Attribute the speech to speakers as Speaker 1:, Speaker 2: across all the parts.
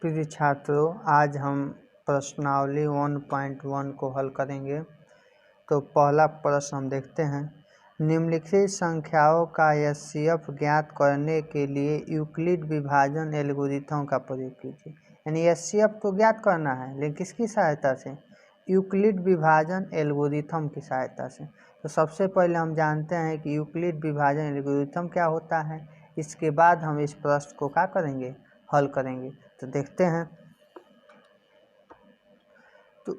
Speaker 1: प्रिय छात्रों, आज हम प्रश्नावली 1.1 को हल करेंगे। तो पहला प्रश्न हम देखते हैं। निम्नलिखित संख्याओं का एचसीएफ ज्ञात करने के लिए यूक्लिड विभाजन एल्गोरिथम का प्रयोग कीजिए। यानी एचसीएफ को ज्ञात करना है, लेकिन किसकी सहायता से? यूक्लिड विभाजन एल्गोरिथम की सहायता से। तो सबसे पहले हम जानते हैं कि यूक्लिड विभाजन एल्गोरिथम क्या होता है। इसके बाद हम इस प्रश्न को क्या करेंगे, हल करेंगे। तो देखते हैं। तो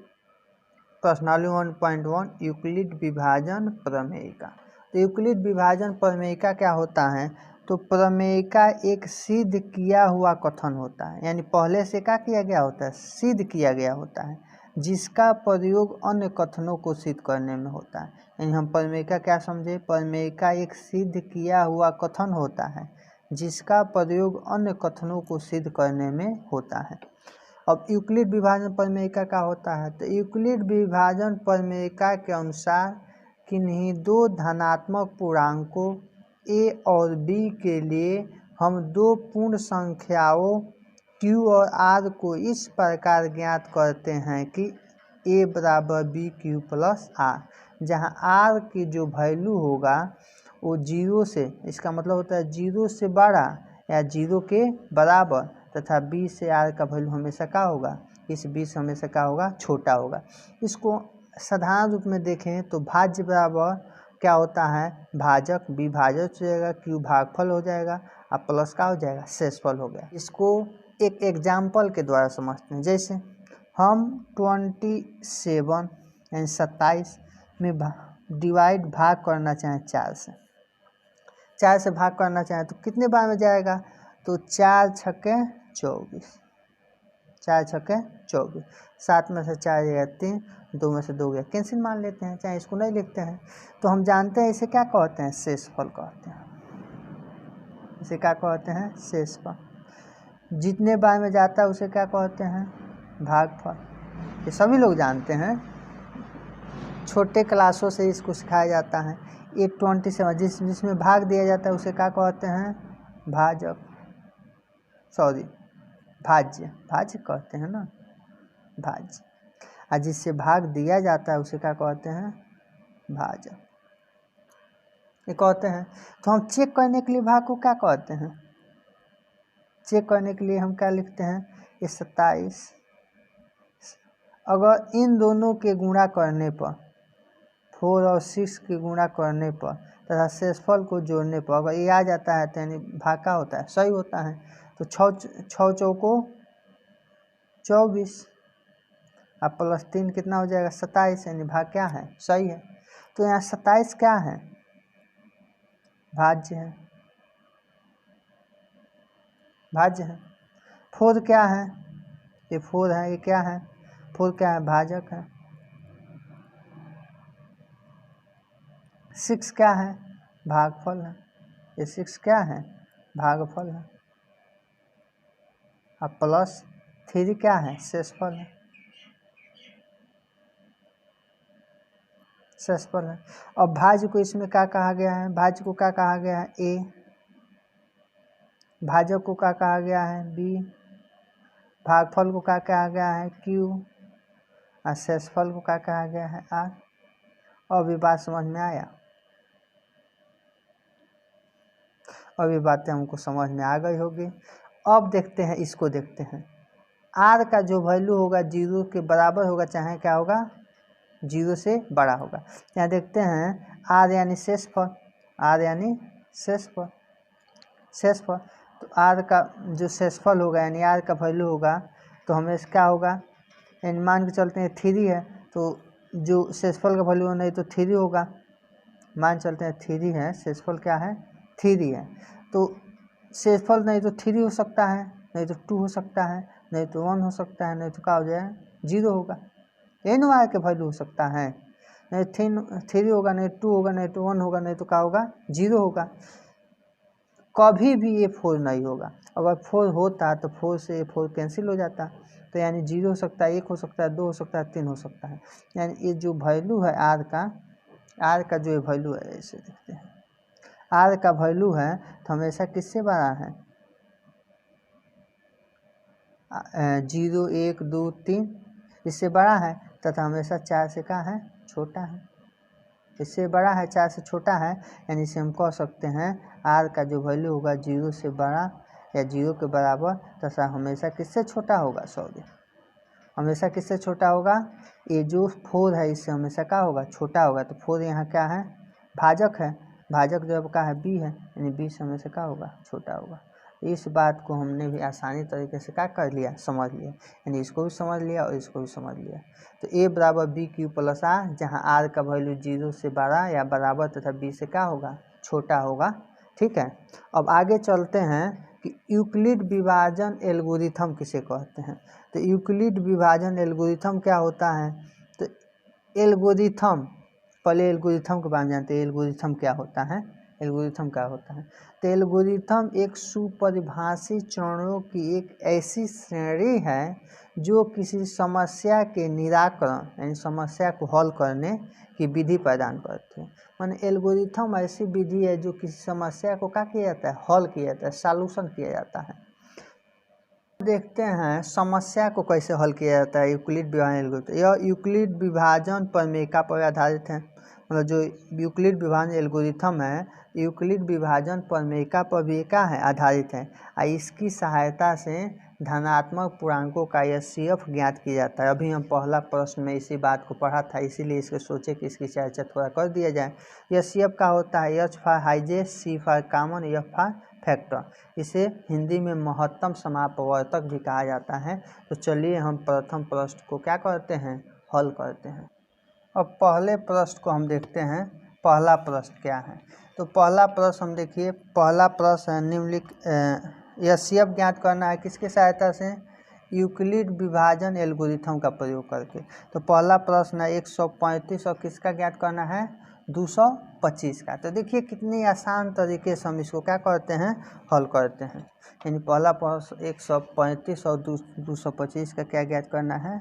Speaker 1: प्रश्नावली 1.1 यूक्लिड विभाजन प्रमेयिका। तो यूक्लिड विभाजन प्रमेयिका क्या होता है? तो प्रमेयिका एक सिद्ध किया हुआ कथन होता है, यानी पहले से क्या किया गया होता है, सिद्ध किया गया होता है, जिसका प्रयोग अन्य कथनों को सिद्ध करने में होता है। यानी हम प्रमेयिका क्या समझे? प्रमेयिका एक सिद्ध किया हुआ कथन होता है जिसका प्रयोग अन्य कथनों को सिद्ध करने में होता है। अब यूक्लिड विभाजन प्रमेयिका क्या होता है? तो यूक्लिड विभाजन प्रमेयिका के अनुसार किन्हीं दो धनात्मक पूर्णांकों a और b के लिए हम दो पूर्ण संख्याओं q और r को इस प्रकार ज्ञात करते हैं कि a बराबर b q प्लस r, जहाँ r की जो वैल्यू होगा वो 0 से, इसका मतलब होता है 0 से बड़ा या 0 के बराबर, तथा b से r का वैल्यू हमेशा क्या होगा, इस b से हमेशा क्या होगा, छोटा होगा। इसको साधारण रूप में देखें तो भाज्य बराबर क्या होता है, भाजक, b भाजक हो जाएगा, q भागफल हो जाएगा, और प्लस का हो जाएगा, शेषफल हो गया। इसको एक एग्जाम्पल के द्वारा समझते हैं। जैसे हम 27 यानी 27 में डिवाइड भाग करना चाहें 4 से भाग करना चाहें तो कितने बार में जाएगा? तो 4 छक्के 24, 4 छक्के 24, 7 में से 4 गया 3, 2 में से 2 गया, कैंसिल मान लेते हैं, चाहे इसको नहीं लिखते हैं। तो हम जानते हैं इसे क्या कहते हैं, शेषफल कहते हैं। इसे क्या कहते हैं, शेषफल। जितने बार में जाता है उसे क्या कहते हैं, भागफल। ये सभी लोग जानते हैं, छोटे क्लासों से इसको सिखाया जाता है। 27 जिसमें भाग दिया जाता है उसे क्या कहते हैं, भाजक, भाज्य कहते हैं ना, भाज्य। और जिससे भाग दिया जाता है उसे क्या कहते हैं, भाजक, ये कहते हैं। तो हम चेक करने के लिए भाग को क्या कहते हैं, चेक करने के लिए हम क्या लिखते हैं, ये 27। अगर इन दोनों के गुणा करने पर, 4 और 6 के गुणा करने पर तथा शेषफल को जोड़ने पर अगर ये आ जाता है तो यानी भाग का होता है, सही होता है। तो 6 चौको 24 और प्लस 3 कितना हो जाएगा, 27, यानी भाग क्या है, सही है। तो यहाँ 27 क्या है, भाज्य है, भाज्य है। 4 क्या है, ये 4 है, ये क्या है, 4 क्या है, भाजक है। 6 क्या है, भागफल है, ये 6 क्या है, भागफल है। और प्लस 3 क्या है, शेषफल है, शेषफल है। और भाज्य को इसमें क्या कहा गया है, भाज्य को क्या कहा गया है, a, भाजक को क्या कहा गया है, b, भागफल को क्या कहा गया है, q, और शेषफल को क्या कहा गया है, r। अब ये बात समझ में आया, अब ये बातें हमको समझ में आ गई होगी। अब देखते हैं, इसको देखते हैं। r का जो वैल्यू होगा 0 के बराबर होगा, चाहे क्या होगा, 0 से बड़ा होगा। यहाँ देखते हैं r यानी शेषफल, r यानी शेषफल, शेषफल। तो r का जो शेषफल होगा यानी r का वैल्यू होगा, तो हमें क्या होगा, यानी मान के चलते हैं 3 है, तो जो शेषफल का वैल्यू नहीं तो 3 होगा, मान चलते हैं 3 है, शेषफल क्या है, 3 है। तो शेषफल नहीं तो 3 हो सकता है, नहीं तो 2 हो सकता है, नहीं तो 1 हो सकता है, नहीं तो क्या हो जाए, 0 होगा। एन वाई के वैल्यू हो सकता है, नहीं 3 होगा, नहीं 2 होगा, नहीं तो 1 होगा, नहीं तो क्या होगा, 0 होगा। कभी भी ये 4 नहीं होगा। अगर 4 होता तो 4 से 4 कैंसिल हो जाता, तो यानी 0 हो सकता है, 1 हो सकता है, 2 हो सकता है, 3 हो सकता है। यानी ये जो वैल्यू है आर का जो वैल्यू है, ऐसे देखते हैं, आर का वैल्यू है तो हमेशा किससे बड़ा है, 0 1 2 3 इससे बड़ा है तथा हमेशा 4 से क्या है छोटा है, इससे बड़ा है 4 से छोटा है, यानी इसे हम कह सकते हैं r का जो वैल्यू होगा 0 से बड़ा या 0 के बराबर तथा हमेशा किससे छोटा होगा, हमेशा किससे छोटा होगा, ये जो 4 है इससे हमेशा क्या होगा छोटा होगा। तो 4 यहाँ क्या है भाजक है, भाजक जब का है b है, यानी b से हमेशा क्या होगा छोटा होगा। इस बात को हमने भी आसानी तरीके से क्या कर लिया समझ लिया, यानी इसको भी समझ लिया और इसको भी समझ लिया। तो a बराबर बी क्यू प्लस आर, जहाँ r का वैल्यू 0 से बड़ा या बराबर तथा b से क्या होगा छोटा होगा। ठीक है, अब आगे चलते हैं कि यूक्लिड विभाजन एल्गोरिथम किसे कहते हैं। तो यूक्लिड विभाजन एल्गोरिथम क्या होता है, तो एल्गोरिथम, पहले एल्गोरिथम के बारे में जानते हैं, एल्गोरिथम क्या होता है, एल्गोरिथम क्या होता है। तो एल्गोरिथम एक सुपरिभाषित चरणों की एक ऐसी श्रेणी है जो किसी समस्या के निराकरण यानी समस्या को हल करने की विधि प्रदान करते हैं। माने एल्गोरिथम ऐसी विधि है जो किसी समस्या को क्या किया जाता है हल किया जाता है, सॉल्यूशन किया जाता है। देखते हैं समस्या को कैसे हल किया जाता है यूक्लिड विभाजन एल्गोरिथम। यह यूक्लिड विभाजन प्रमेय पर आधारित है, मतलब जो यूक्लिड विभाजन एल्गोरिथम है यूक्लिड विभाजन प्रमेय पर भी क्या है आधारित है। इसकी सहायता से धनात्मक पूर्णांकों का HCF ज्ञात किया जाता है। अभी हम पहला प्रश्न में इसी बात को पढ़ा था, इसीलिए इसको सोचे कि इसकी चर्चा थोड़ा कर दिया जाए। HCF का होता है H for highest, C for common, F for factor. इसे हिंदी में महत्तम समापवर्तक भी कहा जाता है। तो चलिए हम प्रथम प्रश्न को क्या करते हैं हल करते हैं। अब पहले प्रश्न को हम देखते हैं, पहला प्रश्न क्या है। तो पहला प्रश्न हम देखिए, पहला प्रश्न है निम्नलिखित HCF ज्ञात करना है किसकी सहायता से, यूक्लिड विभाजन एल्गोरिथम का प्रयोग करके। तो पहला प्रश्न है 135 और किसका ज्ञात करना है 225 का। तो देखिए कितनी आसान तरीके से हम इसको क्या करते हैं हल करते हैं। यानी पहला प्रश्न 135 और 225 का क्या ज्ञात करना है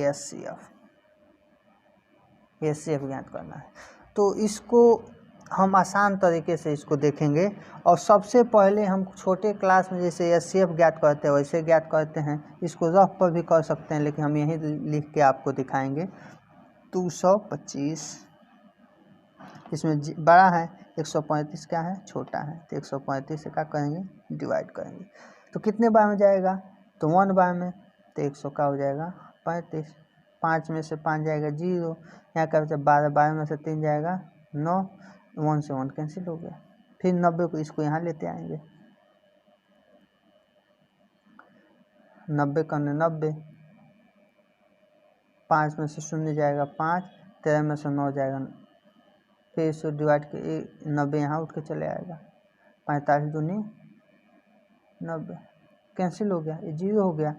Speaker 1: HCF ज्ञात करना है। तो इसको हम आसान तरीके से इसको देखेंगे और सबसे पहले हम छोटे क्लास में जैसे HCF ज्ञात करते हैं वैसे ज्ञात करते हैं। इसको रफ पर भी कर सकते हैं लेकिन हम यहीं लिख के आपको दिखाएंगे। 225 इसमें बड़ा है, 135 क्या है छोटा है। तो 135 से क्या करेंगे डिवाइड करेंगे तो कितने बार में जाएगा, तो 1 बार में। तो 100 का हो जाएगा 35, 5 में से 5 जाएगा 0, यहाँ का 12 में से 3 जाएगा 9, 1 से 1 कैंसिल हो गया। फिर 90 को इसको यहाँ लेते आएंगे, 90 का 90, 5 में से 0 जाएगा 5, 13 में से 9 जाएगा, फिर इसको डिवाइड के 90 यहाँ उठ के चले आएगा, 45 दूनी 90 कैंसिल हो गया, ये 0 हो गया।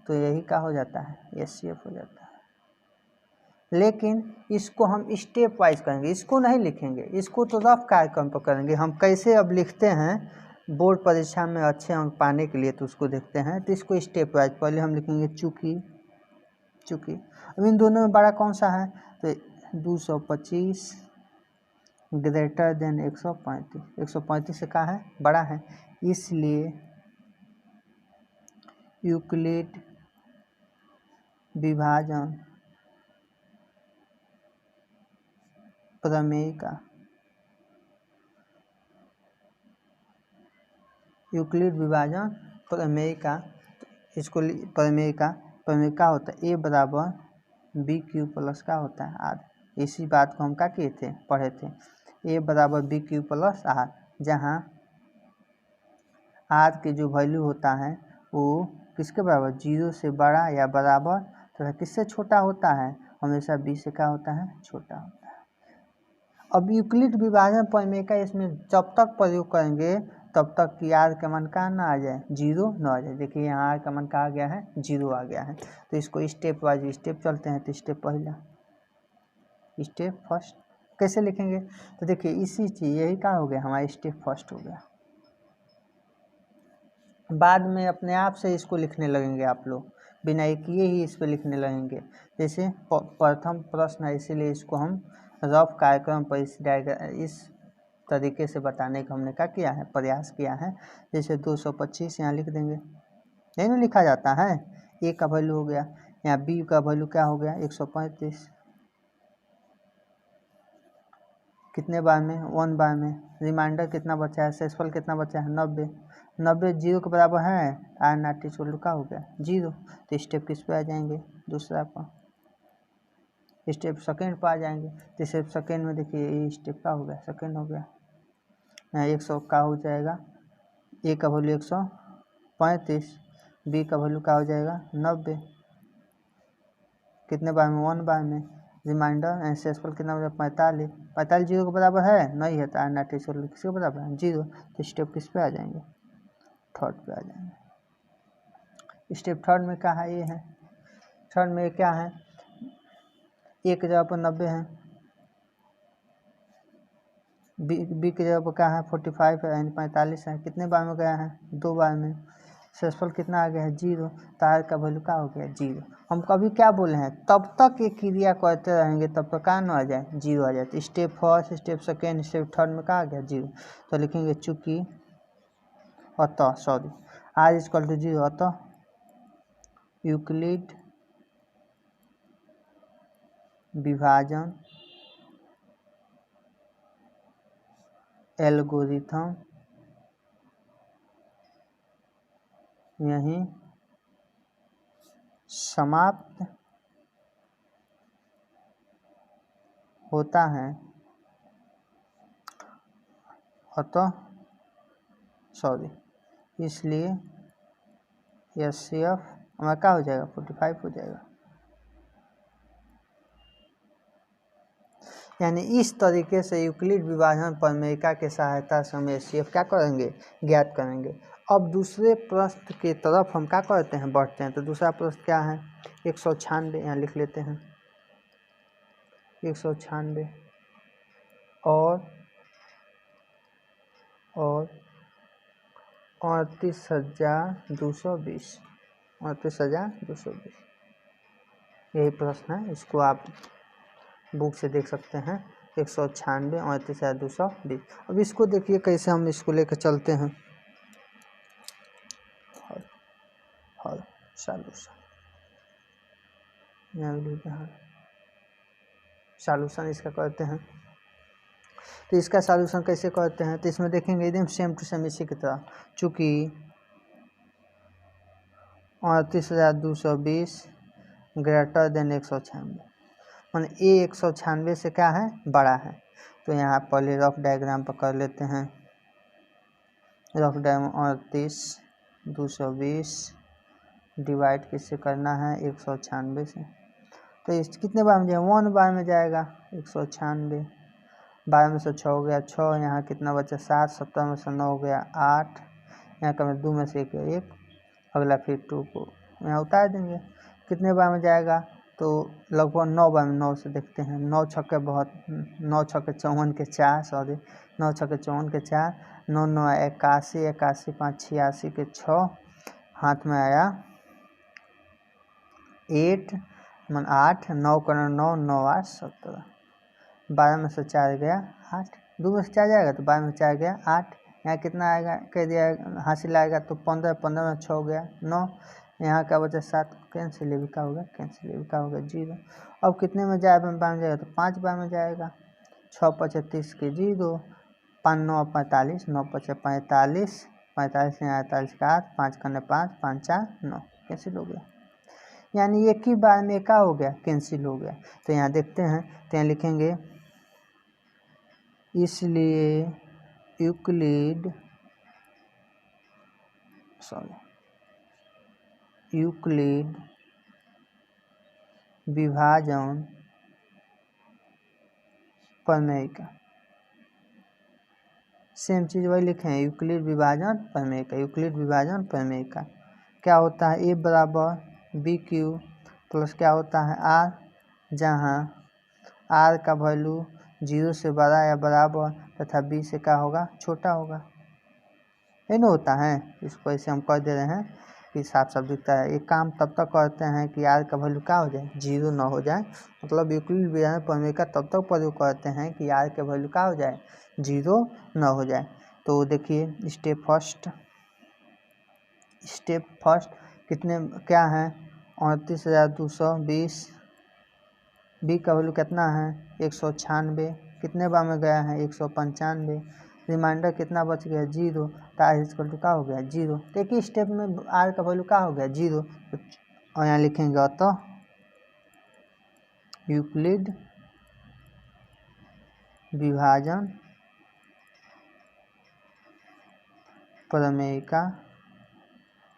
Speaker 1: तो यही क्या हो जाता है HCF हो जाता है। लेकिन इसको हम स्टेप वाइज करेंगे, इसको नहीं लिखेंगे, इसको तो रफ कार्यक्रम पर करेंगे। हम कैसे अब लिखते हैं बोर्ड परीक्षा में अच्छे अंक पाने के लिए, तो उसको देखते हैं। तो इसको स्टेप वाइज पहले हम लिखेंगे चूँकि अब इन दोनों में बड़ा कौन सा है, तो 225 ग्रेटर देन 135, 135 से क्या है बड़ा है, इसलिए यूक्लिड विभाजन प्रमेय का यूक्लिड विभाजन प्रमेय का इसको प्रमेय का होता है A बराबर बी क्यू प्लस का होता है आर। इसी बात को हम क्या किए थे पढ़े थे, A बराबर बी क्यू प्लस आर, जहाँ आर के जो वैल्यू होता है वो किसके बराबर 0 से बड़ा या बराबर तथा किससे छोटा होता है, हमेशा b से क्या होता है छोटा होता है। अब यूक्लिड विभाजन प्रमेय का इसमें जब तक प्रयोग करेंगे तब तक कि आर का मान कहाँ ना आ जाए 0 ना आ जाए। देखिए यहाँ आर का मान कहाँ आ गया है 0 आ गया है। तो इसको स्टेप वाइज स्टेप चलते हैं। तो स्टेप पहला, स्टेप फर्स्ट कैसे लिखेंगे, तो देखिए इसी चीज़ यही क्या हो गया हमारा स्टेप फर्स्ट हो गया। बाद में अपने आप से इसको लिखने लगेंगे आप लोग, बिना एक किए ही इस पर लिखने लगेंगे। जैसे प्रथम प्रश्न है इसीलिए इसको हम रफ कार्यक्रम पर इस तरीके से बताने का हमने क्या किया है प्रयास किया है। जैसे 225 यहाँ लिख देंगे, नहीं ना लिखा जाता है। ए का वैल्यू हो गया, यहाँ बी का वैल्यू क्या हो गया 135, कितने बार में 1 बार में। रिमाइंडर कितना बचा है, शेषफल कितना बचा है 90, 90 जीरो के बराबर है, आर नाटी सोल्व का हो गया 0। तो स्टेप किस पे आ जाएंगे, दूसरा पर, स्टेप सेकेंड पर आ जाएंगे। तो स्टेप सेकेंड में देखिए ये स्टेप का हो गया, सेकेंड हो गया, यहाँ 100 का हो जाएगा, ए का वैल्यू 135, बी का वैल्यू का हो जाएगा 90, कितने बार में 1 बार में। रिमाइंडर शेषफल कितना बचा 45, 45 जीरो के बराबर है नहीं है, तो आर नाटी सोल्व किसके बराबर है 0। तो स्टेप किस पे आ जाएंगे, थर्ड पे आ जाएंगे। स्टेप थर्ड में क्या है, ये है थर्ड में क्या है, ए की जगह पर 90 है, बी की जगह पर क्या है 45 है, यानी 45 है, कितने बार में गया है 2 बार में। शेषफल कितना आ गया है 0, तो आर का वैल्यू क्या हो गया 0। हम कभी क्या बोले हैं, तब तक ये क्रिया करते रहेंगे तब तक क्या ना आ जाए 0 आ जाए। तो step first, step second, step third में क्या आ गया 0। तो लिखेंगे चूंकि अतः सॉरी आर इक्वल टू 0, अतः यूक्लिड विभाजन एल्गोरिथम यहीं समाप्त होता है, अतः सॉरी इसलिए एचसीएफ हमारा क्या हो जाएगा 45 हो जाएगा। यानी इस तरीके से यूक्लिड विभाजन प्रमेयिका के सहायता से हम एचसीएफ क्या करेंगे, ज्ञात करेंगे। अब दूसरे प्रश्न की तरफ हम क्या करते हैं, बढ़ते हैं। तो दूसरा प्रश्न क्या है 196, यहाँ लिख लेते हैं 196 और 38,220, 38,220 यही प्रश्न है। इसको आप बुक से देख सकते हैं 196 38,220। अब इसको देखिए कैसे हम इसको लेकर चलते हैं, हल सॉल्यूशन, सॉल्यूशन इसका करते हैं। तो इसका सॉल्यूशन कैसे करते हैं, तो इसमें देखेंगे एकदम सेम टू सेम इसी की तरह, चूँकि 38,220 ग्रेटर देन 196, मान ए 196 से क्या है बड़ा है। तो यहाँ पहले रफ डायग्राम पर कर लेते हैं, रफ डायग्राम 38,220 डिवाइड किससे करना है 196 से। तो इस कितने बार में जाएगा 1 बार में जाएगा 196, 12 में से 6 हो गया 6, यहाँ कितना बचा 7, 17 में से 9 हो गया 8, यहाँ का 2 में से 1, अगला फिर 2 को यहाँ उतार देंगे। कितने बार में जाएगा, तो लगभग 9 बार में। 9 से देखते हैं, 9 छक्के 54 के 4, सॉरी 9 छक्के 54 के 4, 9 9 81, 81 5 86 के 6, हाथ में आया 8 मन 8, 9 का 9, 9 8 17, 12 में से 4 गया 8, 2 में से 4 जाएगा तो 12 में 4 गया 8, यहाँ कितना आएगा कह दिया हासिल आएगा तो 15, 15 में 6 हो गया 9, यहाँ का बचा 7, कैंसिल का होगा, कैंसिल का होगा 0। अब कितने में जाएगा, 5 में जाएगा तो 5 बार में जाएगा, 6 5 30 के 0, 5 9 45, 9 5 45, 45 यहाँ 48 का 8, 5 करने 5, 5 4 9, कैंसिल हो गया। यानी एक ही बार में क्या हो गया कैंसिल हो गया। तो यहाँ देखते हैं, तो यहाँ लिखेंगे इसलिए यूक्लिड विभाजन प्रमेयिका, सेम चीज़ वही लिखे हैं, यूक्लिड विभाजन प्रमेयिका। यूक्लिड विभाजन प्रमेयिका क्या होता है, ए बराबर बी क्यू प्लस क्या होता है आर, जहाँ आर का वैल्यू 0 से बड़ा या बराबर तथा बी से क्या होगा छोटा होगा, ये ना होता है। इसको ऐसे हम कर दे रहे हैं कि साफ साफ दिखता है। ये काम तब तक करते हैं कि आर का वैल्यू क्या हो जाए 0 ना हो जाए, मतलब यूक्लिड विभाजन प्रमेयिका तब तक प्रयोग करते हैं कि आर के वैल्यू क्या हो जाए 0 ना हो जाए। तो देखिए स्टेप फर्स्ट कितने क्या है 29,220, बी का वैल्यू कितना है 196, कितने बार में गया है 195, रिमाइंडर कितना बच गया 0, तो आर इक्वल टू क्या हो गया 0। तो एक ही स्टेप में आर का वैल्यू क्या हो गया 0, और यहाँ लिखेंगे अतः यूक्लिड विभाजन प्रमेय का,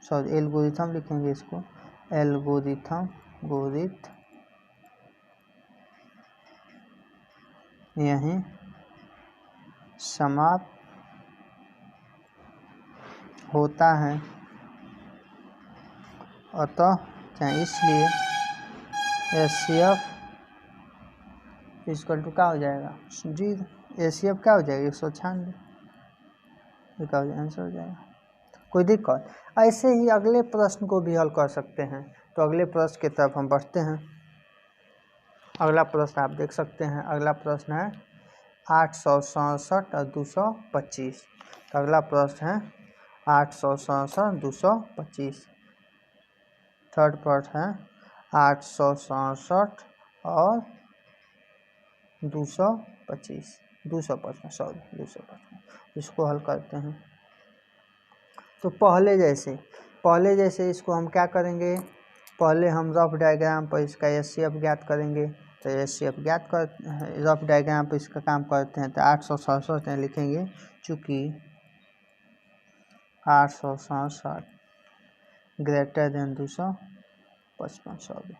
Speaker 1: सॉरी एल्गोरिथम लिखेंगे इसको, एल्गोरिथम यहीं समाप्त होता है, अतः इसलिए एचसीएफ इक्वल टू क्या हो जाएगा 0, एचसीएफ क्या हो जाएगा 196, क्या हो जाएगा आंसर हो जाएगा। कोई दिक्कत? ऐसे ही अगले प्रश्न को भी हल कर सकते हैं। तो अगले प्रश्न की तरफ हम बढ़ते हैं। अगला प्रश्न आप देख सकते हैं, अगला प्रश्न है 867 और 225। तो अगला प्रश्न है 867 225। थर्ड प्रश्न है 867 और 225, 255, इसको हल करते हैं। तो पहले जैसे इसको हम क्या करेंगे, पहले हम रफ डायग्राम पर इसका एचसीएफ ज्ञात करेंगे। तो एचसीएफ ज्ञात कर रफ डायग्राम पर इसका काम करते हैं। तो 867 लिखेंगे, चूँकि 867 ग्रेटर देन 255,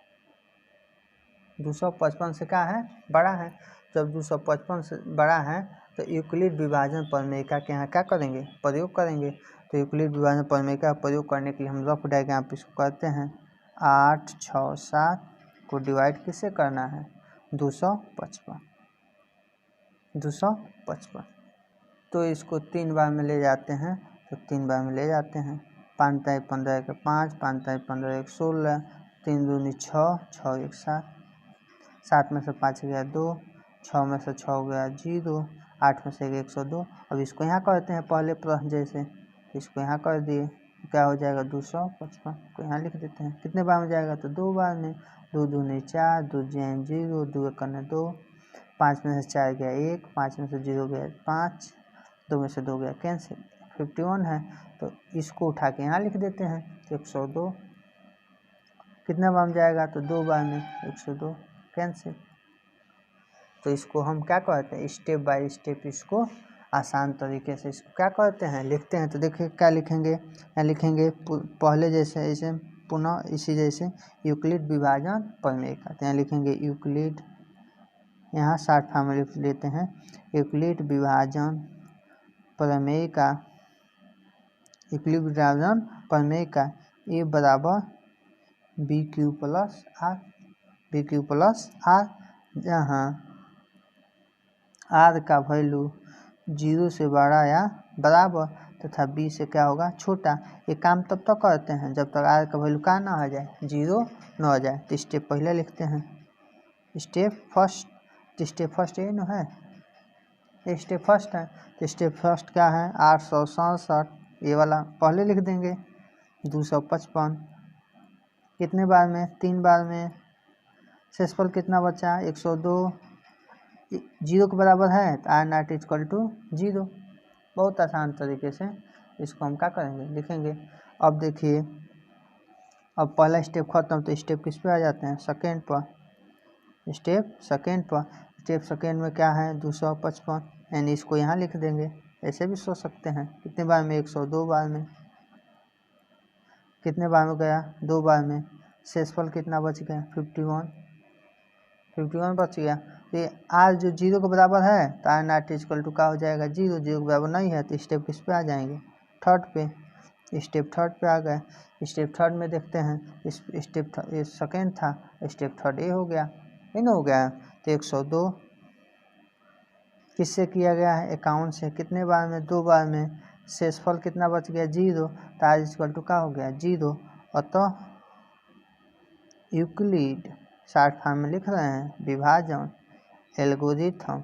Speaker 1: 255 से क्या है बड़ा है। जब 255 से बड़ा है तो यूक्लिड विभाजन प्रमेय के यहाँ क्या करेंगे प्रयोग करेंगे। तो यूक्लिड विभाजन प्रमेय का प्रयोग करने के लिए हम रफ डायग्राम इसको करते हैं। 867 को डिवाइड किससे करना है 255। तो इसको 3 बार में ले जाते हैं, तो 3 बार में ले जाते हैं। 5 × 15 = 5, 5 × 15 = 16, 3 दूनी 6, 6 × 1 7, 7 में से 5 गया 2, 6 में से 6 गया 0, 8 में से 102। अब इसको यहाँ करते हैं पहले प्रश्न जैसे, इसको यहाँ कर दिए, क्या हो जाएगा 255 को यहाँ लिख देते हैं। कितने बार में जाएगा तो 2 बार में, 2 दूनी 4, 2 जैन 0, 2 × 1 2, 5 में से 4 गया 1, 5 में से 0 गया 5, 2 में से 2 गया कैंसिल, 51 है। तो इसको उठा के यहाँ लिख देते हैं 102। कितने बार में जाएगा तो 2 बार में, 102 कैंसिल। तो इसको हम क्या कहते हैं स्टेप बाय स्टेप इसको आसान तरीके से इसको क्या कहते हैं लिखते हैं। तो देखिए क्या लिखेंगे, यहाँ लिखेंगे पहले जैसे ऐसे पुनः इसी जैसे यूक्लिड विभाजन प्रमेय का। तो यहाँ लिखेंगे यूक्लिड, यहाँ शॉर्ट फॉर्म में लिख लेते हैं यूक्लिड विभाजन प्रमेय का, यूक्लिड विभाजन प्रमेय का ए बराबर BQ + R, जहाँ R का वैल्यू 0 से बड़ा या बराबर तथा B से क्या होगा छोटा। ये काम तब तक करते हैं जब तक R का वैल्यू क्या ना हो जाए 0 ना हो जाए। तो स्टेप पहले लिखते हैं, स्टेप फर्स्ट ये ना है, ये स्टेप फर्स्ट है। तो स्टेप फर्स्ट क्या है 867, ये वाला पहले लिख देंगे। 255 कितने बार में 3 बार में, शेषफल कितना बचा 102, 0 के बराबर है तो R ≠ 0। बहुत आसान तरीके से इसको हम क्या करेंगे लिखेंगे। अब देखिए, अब पहला स्टेप खत्म, तो स्टेप किस पे आ जाते हैं सेकेंड पर। स्टेप सेकेंड में क्या है 255, यानी इसको यहाँ लिख देंगे। ऐसे भी सोच सकते हैं। कितने बार में 102 बार में, कितने बार में गया 2 बार में, शेषफल कितना बच गया 51 बच गया। तो ये R जो 0 के बराबर है तो R ≠ क्या हो जाएगा 0, 0 के बराबर नहीं है। तो स्टेप किस पे आ जाएंगे थर्ड पे, स्टेप थर्ड पे आ गए। स्टेप थर्ड में देखते हैं, ये सेकेंड था, स्टेप थर्ड ये हो गया, ये ना हो गया। तो 102 किससे किया गया है 51 से, कितने बार में 2 बार में, शेषफल कितना बच गया 0, तो R = क्या हो गया 0। अतः यूक्लिड शॉर्ट फॉर्म में लिख रहे हैं विभाजन एल्गोरिथम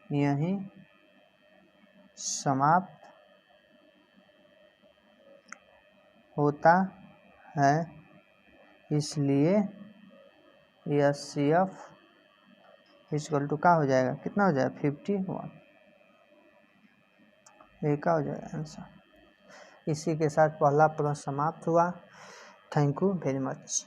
Speaker 1: यहीं समाप्त होता है, इसलिए HCF इक्वल टू क्या हो जाएगा, कितना हो जाएगा 51। ये क्या हो जाएगा आंसर। इसी के साथ पहला प्रश्न समाप्त हुआ। Thank you very much.